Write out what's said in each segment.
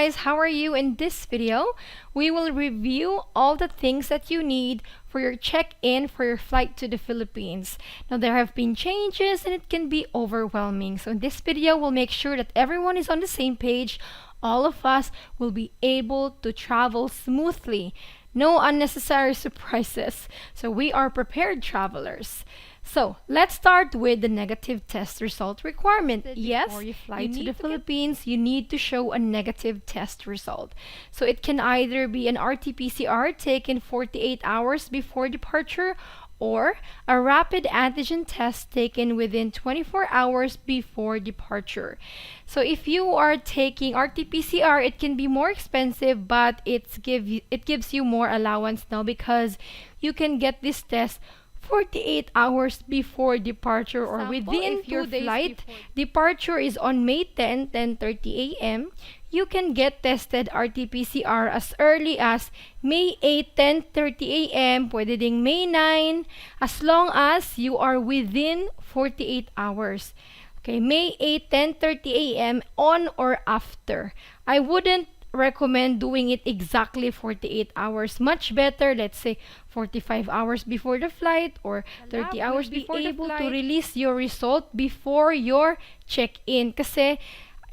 guys, how are you? In this video, we will review all the things that you need for your check-in for your flight to the Philippines. Now, there have been changes and it can be overwhelming. So in this video, we'll make sure that everyone is on the same page. All of us will be able to travel smoothly. No unnecessary surprises. So we are prepared travelers. So, let's start with the negative test result requirement. Yes, before you fly to the Philippines, you need to show a negative test result. So, it can either be an RT-PCR taken 48 hours before departure or a rapid antigen test taken within 24 hours before departure. So, if you are taking RT-PCR, it can be more expensive, but it gives you more allowance now because you can get this test 48 hours before departure or within your flight. Departure is on May 10, 10:30 a.m. You can get tested RT-PCR as early as May 8, 10:30 a.m. Pwede ding May 9, as long as you are within 48 hours. Okay, May 8, 10:30 a.m. on or after. I wouldn't recommend doing it exactly 48 hours. Much better, let's say 45 hours before the flight or 30 hours before the flight. To release your result before your check-in kasi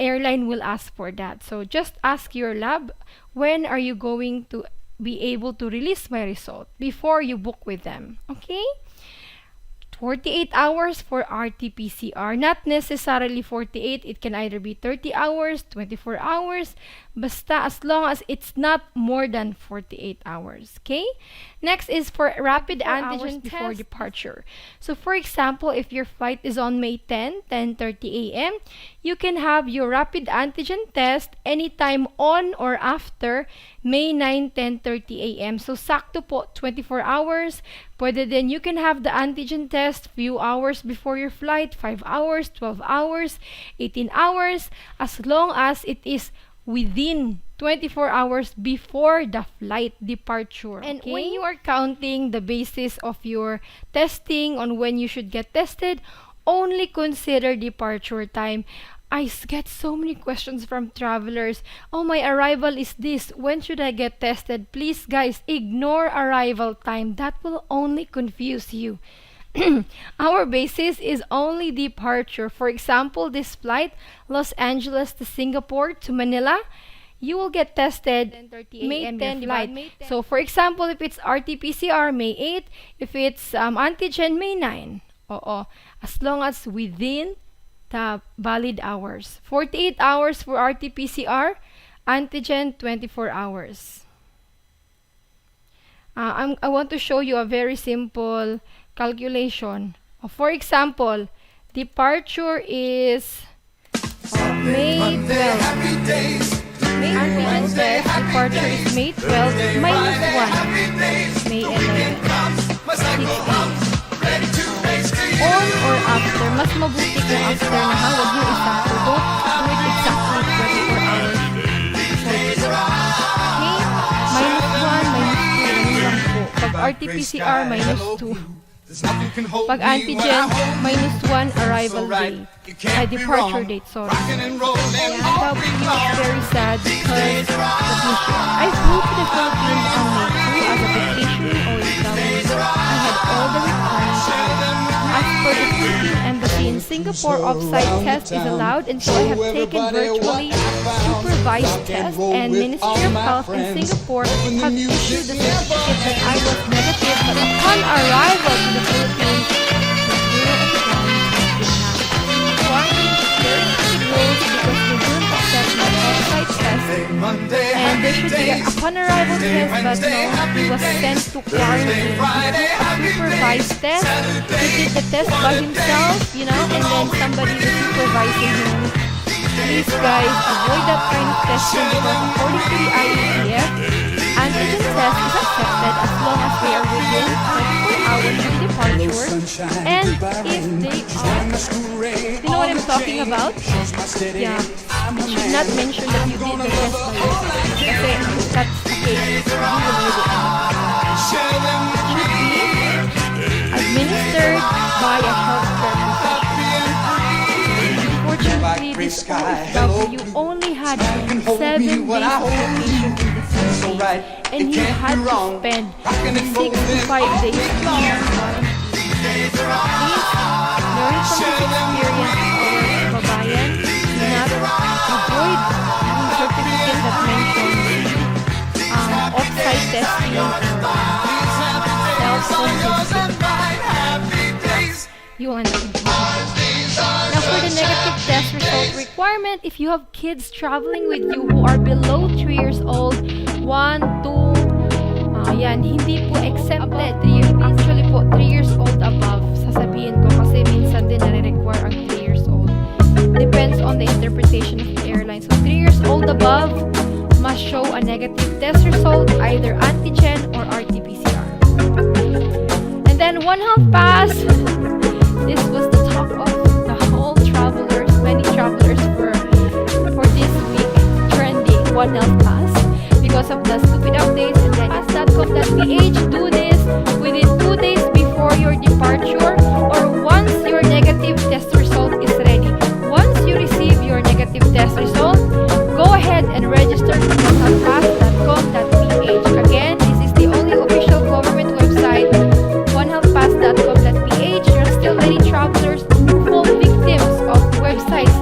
airline will ask for that. So just ask your lab, when are you going to be able to release my result before you book with them. Okay? 48 hours for RT-PCR. Not necessarily 48. It can either be 30 hours, 24 hours. Basta as long as it's not more than 48 hours. Okay? Next is for rapid antigen before departure. So for example, if your flight is on May 10, 10:30 a.m., you can have your rapid antigen test anytime on or after May 9, 10:30 a.m. So sakto po, 24 hours. Pwede din, you can have the antigen test few hours before your flight, 5 hours, 12 hours, 18 hours, as long as it is within 24 hours before the flight departure. And when you are counting the basis of your testing on when you should get tested, only consider departure time. I get so many questions from travelers. Oh, my arrival is this. When should I get tested? Please, guys, ignore arrival time. That will only confuse you. Our basis is only departure. For example, this flight, Los Angeles to Singapore to Manila, you will get tested May 10 flight. So, for example, if it's RT-PCR, May 8. If it's antigen, May 9. Oo. As long as within the valid hours. 48 hours for RT-PCR, antigen 24 hours. I want to show you a very simple calculation. For example, departure is May 12. Antigen test, departure is May 12 minus 1, May 11, 6 on or after. Mas mabuti kung after na ha. Huwag yung exacto. Don't do it exactly 24 hours. Okay? Minus 1, minus 2. Ano lang po. Pag RT-PCR, minus 2. Pag antigen, minus 1 arrival date. Departure date, sorry. Yeah, it's very sad because I flew to the Philippines on May 2 as a vacation OFW. I had all the requirements. As per the Philippine Embassy in Singapore, off-site test is allowed, and so I have taken virtually supervised test, and Ministry of Health in Singapore have issued the certificate that I was negative, but upon arrival to the Philippines, and there should be upon arrival test, but no, he was sent to quarantine. A supervised test, he did the test by himself, you know, and then somebody was supervising him. Please guys, avoid that kind of testing because according to the IATF, antigen test is accepted as long as they are within 24 hours of departure, and if they are, you know what I'm talking about? Yeah. You should not mention that you did the test by yourself. Kasi that's the case. You will really should be administered by a healthcare professional. Unfortunately, this OFW only had 7 days vacation in the Philippines, and he had to spend 6 to 5 days in quarantine. Please learn from this experience, our kababayan. Do not avoid yung certificate that mentions off-site testing or self-home testing. You will end up in trouble. Now for the negative test result requirement, if you have kids traveling with you who are below 3 years old, 1, 2, yan, hindi po accepted. Actually po, 3 years old above, sasabihin ko kasi minsan din nare-require ang 3 years old. Depends on the interpretation of the airline. So 3 years old above must show a negative test result, either antigen or RT-PCR. And then 1 health pass. This was the talk of the whole travelers, many travelers for this week, trending 1 health pass because of the stupid updates. And then pass.com.ph, do this within 2 days before your departure or once your negative test result is ready. Once you receive your negative test result, go ahead and register on pass.com.ph. Again, this is the only official government website, onehealthpass.com.ph. There are still many travelers who fall victims of websites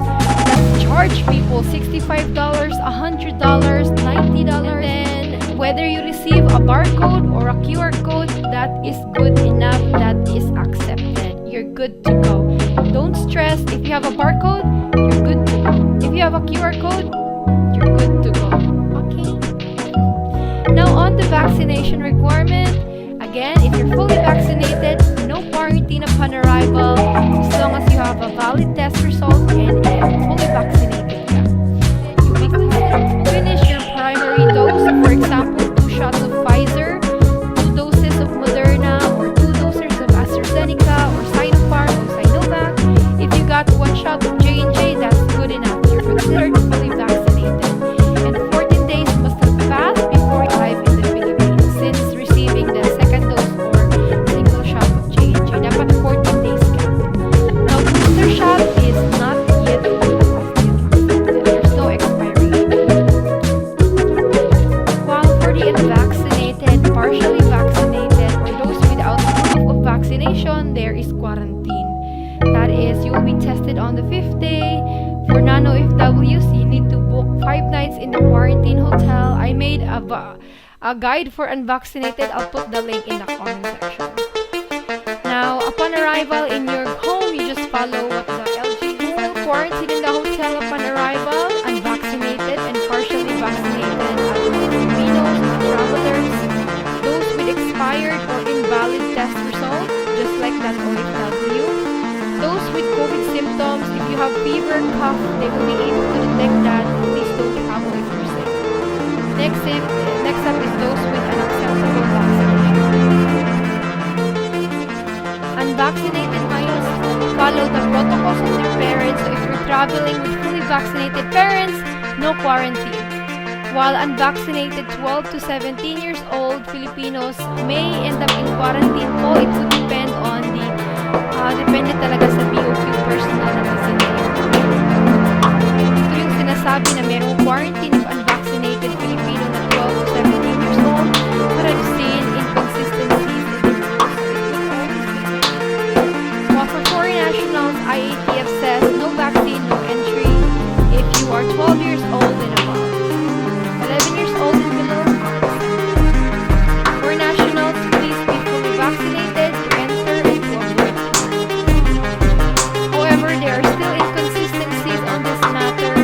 that charge people $65, $100, $90. And then whether you receive a barcode or a QR code, that is good enough, that is accepted. You're good to go. Don't stress. If you have a barcode, you're good to go. If you have a QR code, you're good to go. Okay? Now on the vaccination requirement, again, if you're fully vaccinated, no quarantine upon arrival as long as you have a valid test result and fully vaccinated ka. You must have finished your primary dose, for example, 2 shots of Pfizer, 2 doses of Moderna, or 2 doses of AstraZeneca or Sinopharm or Sinovac. If you got 1 shot of J&J, that's good enough. You're considered fully vaccinated. And 14 days must have passed before you arrive in the Philippines. Since receiving the second dose or single shot of J&J, dapat 14 days ka. Now, booster shot is not yet active. There's no expiration. While for the unvaccinated, partially vaccinated, or those without proof of vaccination, there is quarantine. That is, you will be tested on the 5th day. For non-OFWs, you need to book 5 nights in the quarantine hotel. I made a guide for unvaccinated. I'll put the link in the comment section. Now, upon arrival in your home, you just follow what the LG rule. Quarantine in the hotel upon arrival, unvaccinated and partially vaccinated Filipinos and travelers, those with expired or invalid test result, just like that OFW. Those with COVID symptoms, if you have fever, cough, they will be able to detect that. Please don't travel if you're sick. Next up is those with an acceptable vaccination. Unvaccinated minors follow the protocols of their parents. So if you're traveling with fully vaccinated parents, no quarantine. While unvaccinated 12 to 17 years old Filipinos may end up in quarantine po. It would depend on the depende talaga sa BOQ personal na messenger. Ito yung sinasabi na merong quarantine of unvaccinated Filipino na 12 to 17 years old, but I've seen inconsistencies in the rules. While for foreign nationals, IATF says no vaccine, no entry if you are 12 years old and above. 11 years old and below. For nationals, please be fully vaccinated to enter and to avoid. However, there are still inconsistencies on this matter.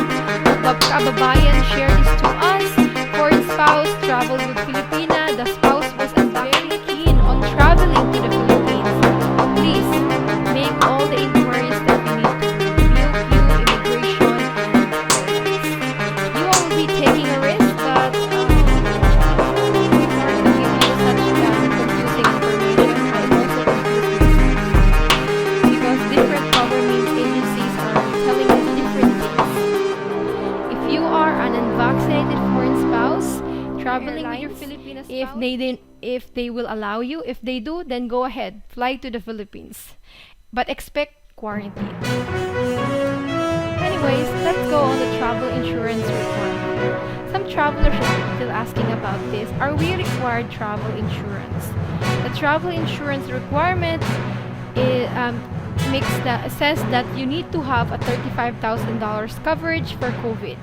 Kababayan shared this to us. Foreign spouse traveled with Filipina. The spouse was very keen on traveling to the Philippines. Please make all the inquiries that you need to. BOQ, immigration, you will be taking a risk, but before to give you such confusing information, I also confused myself because different government agencies are telling us different things. If you are an unvaccinated foreign spouse traveling with your Filipino spouse, if they will allow you, if they do, then go ahead, fly to the Philippines, but expect quarantine. Anyway, anyways, let's go on the travel insurance requirement. Some travelers are still asking about this. Are we required travel insurance? The travel insurance requirement says that you need to have a $35,000 coverage for COVID.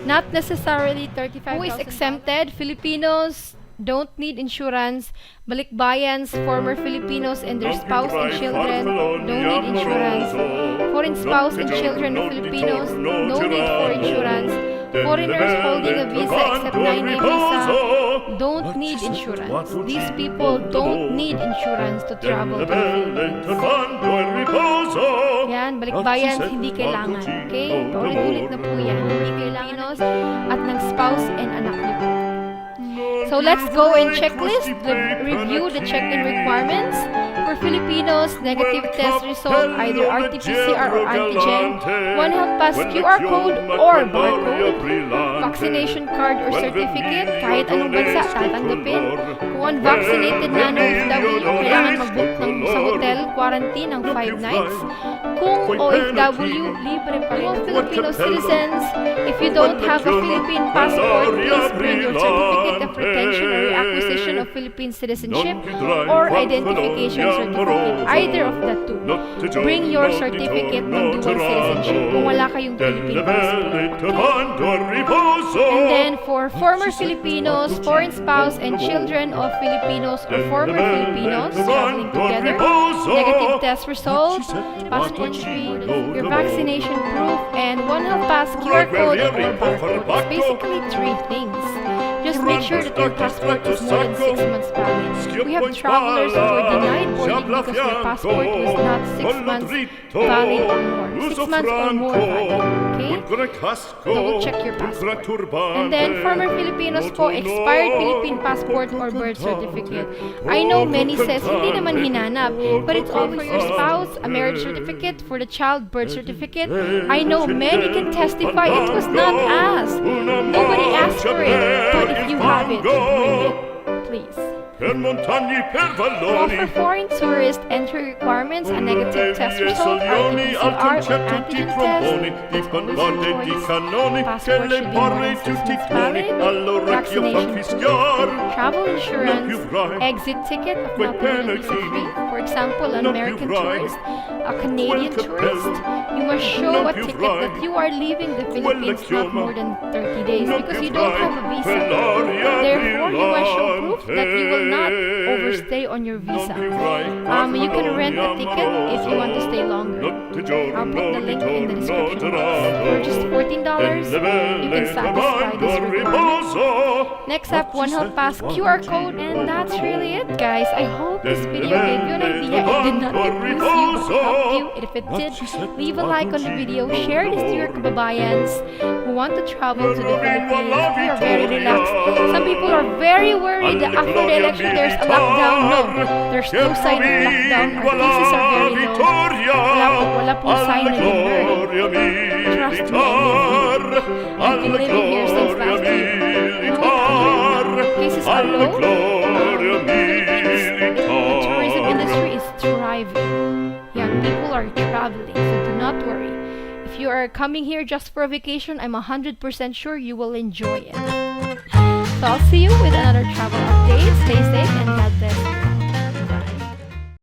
Not necessarily $35,000. Who is exempted? Filipinos don't need insurance. Balikbayans, former Filipinos and their spouse and children don't need insurance. Foreign spouse and children of Filipinos, no need for insurance. Foreigners holding a visa except 9-day visa don't need insurance. These people don't need insurance to travel to the Philippines. Yan, balikbayans, hindi kailangan. Okay? Paulit-ulit na po yan. Hindi kailangan at ng spouse and anak niyo po. So let's go and checklist, review the check-in requirements. For Filipinos, negative test result, either RT-PCR or antigen, one health pass QR code or barcode, vaccination card or certificate, kahit anong bansa tatanggapin. Kung unvaccinated na OFW, kailangan mag-book sa hotel, quarantine ng 5 nights. Kung OFW, libre pa rin. Kung Filipino citizens, if you don't have a Philippine passport, please bring your certificate of retention or acquisition of Philippine citizenship or identification certificate, either of the two. Bring your certificate ng dual citizenship kung wala kayong Philippine passport. And then for former Filipinos, foreign spouse, and children of Filipinos or former Filipinos traveling together, negative test result, passport entry, your vaccination proof, and one health pass QR code or barcode. It's basically 3 things. Just make sure that your passport is more than 6 months valid. We have travelers who were denied boarding because their passport was not 6 months valid or more. 6 months or more valid. Okay? Double check your passport. And then, former Filipinos po, expired Philippine passport or birth certificate. I know many says, hindi naman hinanap, but it's all for your spouse, a marriage certificate, for the child, birth certificate. I know many can testify it was not asked. Nobody asked for it, but if you have it, bring it, please. Well, for foreign tourist entry requirements, a negative test result, RT-PCR or antigen test, passport should be more than 6 months valid, vaccination proof, travel insurance, exit ticket of not more than visa-free. For example, an American tourist, a Canadian tourist, you must show a ticket that you are leaving the Philippines not more than 30 days because you don't have a visa. Therefore, you must show proof that you will not overstay on your visa. You can rent a ticket if you want to stay longer. I'll put the link in the description box. For just $14, you can satisfy this requirement. Next up, one health pass QR code, and that's really it, guys. I hope this video gave you an idea. It did not confuse you, but helped you. If it did, leave a like on the video, share this to your kababayans who want to travel to the Philippines. We are very relaxed. Some people are very worried that after the election there's a lockdown. No, there's no sign of lockdown. Our cases are very low. Wala pong sign na nag-burn. Trust me, I've been living here since last week. Cases are low. The tourism industry is thriving. Young people are traveling, so do not worry. If you are coming here just for a vacation, I'm 100% sure you will enjoy it. So I'll see you with another travel update. Stay safe and God bless you.